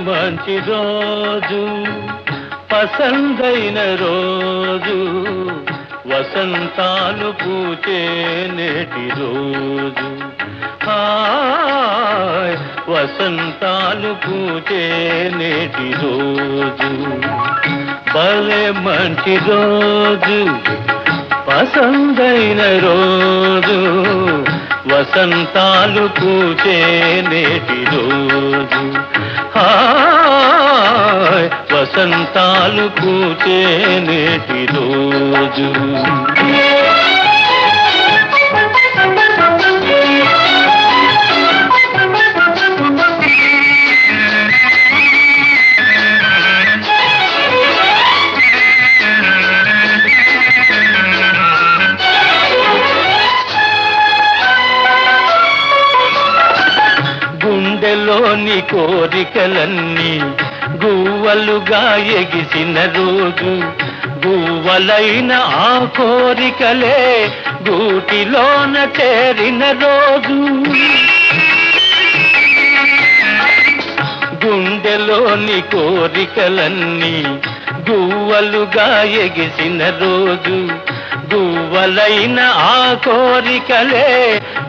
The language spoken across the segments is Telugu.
మంచి రోజు పసందైన రోజు వసంతాలు పూచే నేటి రోజు హాయ్ వసంతాలు పూచే నేటి రోజు భలే మంచి రోజు పసందైన రోజు వసంతాలు పూచే నేటి రోజు హాయ్ వసంతాలు పూచే నేటి రోజు గుండెలోని కోరికలన్నీ గువ్వలుగా ఎగిసిన రోజు గువ్వలైన ఆ కోరికలే గూటిలోన చేరిన రోజు గుండెలోని కోరికలన్నీ గువ్వలుగా ఎగిసిన రోజు గువ్వలైన ఆ కోరికలే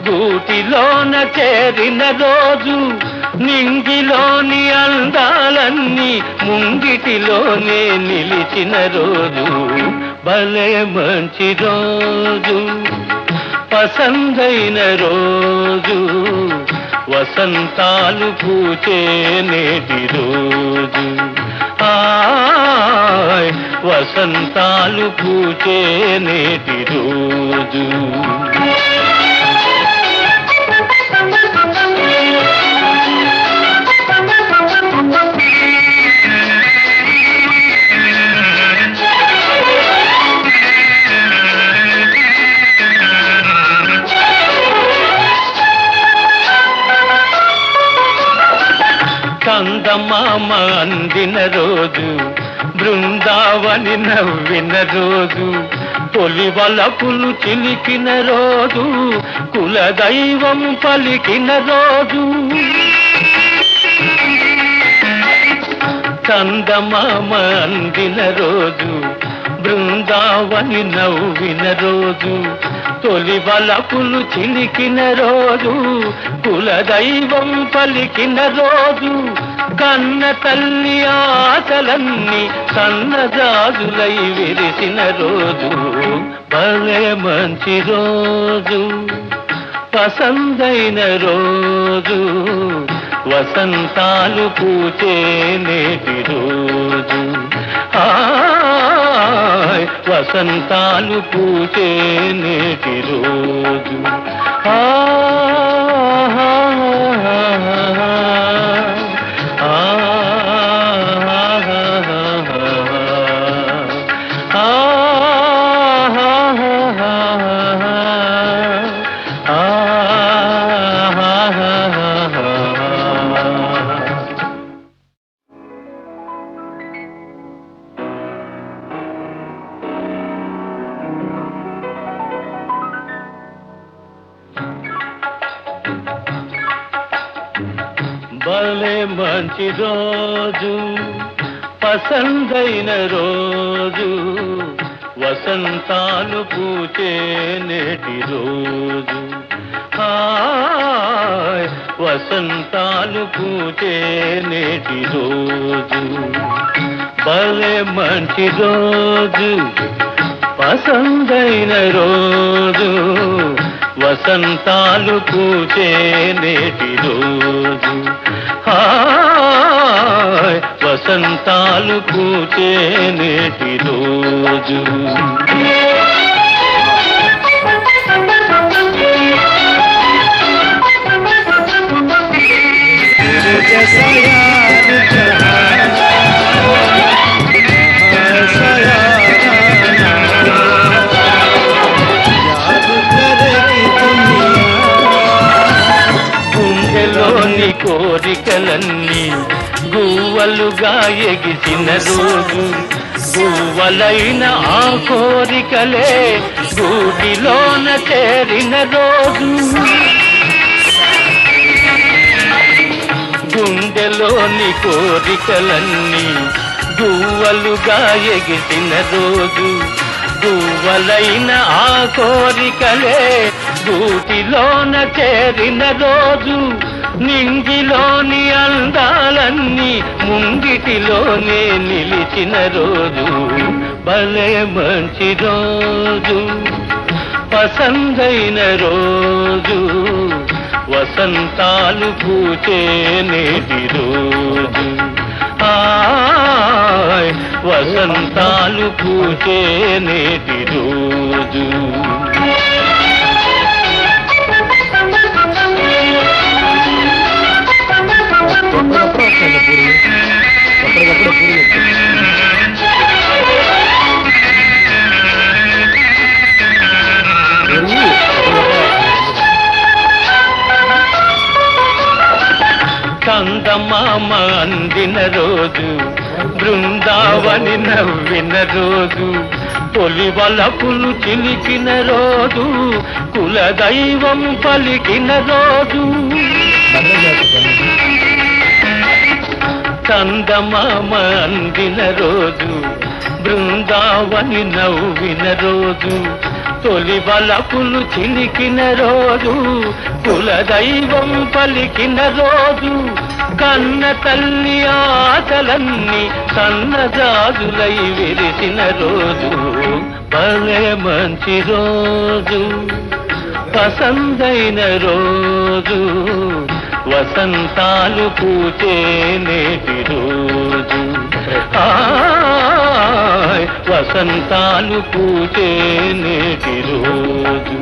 గూటిలోన చేరిన రోజు నింగిలోని అందాలన్నీ ముంగిటిలోనే నిలిచిన రోజు భలే మంచి రోజు పసందైన రోజు వసంతాలు పూచే నేటి రోజు హాయ్ వసంతాలు పూచే నేటి రోజు చందమామ అందిన రోజు బృందావని నవ్విన రోజు తొలి వలపులు చిలికిన రోజు కులదైవం పలికిన రోజు చందమామ అందిన రోజు బృందావని నవ్విన రోజు తొలి వలపులు చిలికిన రోజు కులదైవం పలికిన రోజు కన్న తల్లి ఆశలన్నీ సన్నజాజులై విరిసిన రోజు భలే మంచి రోజు పసందైన రోజు వసంతాలు పూచే నేటి రోజు హాయ్ వసంతాలు పూచే నేటి రోజు భలే మంచి రోజు పసందైన రోజు వసంతాలు పూచే నేటి రోజు హాయ్ వసంతాలు పూచే నేటి రోజు భలే మంచి రోజు పసందైన రోజు వసంతాలు పూచే నేటి రోజు హాయ్ వసంతాలు పూచే నేటి రోజు గుండెలోని కోరికలన్నీ గువ్వలుగా ఎగిసిన రోజు గువ్వలైన ఆ కోరికలే గూటిలోన చేరిన రోజు గుండెలోని కోరికలన్నీ గువ్వలుగా ఎగిసిన రోజు, గువ్వలైన ఆ కోరికలే గూటిలోన చేరిన రోజు, నింగిలోని అందాలన్నీ ముంగిటిలోనే నిలిచిన రోజు, భలే మంచి రోజు, పసందైన రోజు, వసంతాలు పూచే నేటి రోజు, వసంతాలు పూచే నేటి రోజు. చందమామ అందిన రోజు, బృందావని నవ్విన రోజు, తొలి వలపులు చిలికిన రోజు, కులదైవం పలికిన రోజు, చందమామ అందిన రోజు, బృందావని నవ్విన రోజు, తొలి వలపులు చిలికిన రోజు, కులదైవం పలికిన రోజు, కన్న తల్లి ఆశలన్నీ సన్నజాజులై విరిసిన రోజు, భలే మంచి రోజు, పసందైన రోజు, వసంతాలు పూచే నేటి రోజు, వసంతాలు పూచే నేటి రోజు.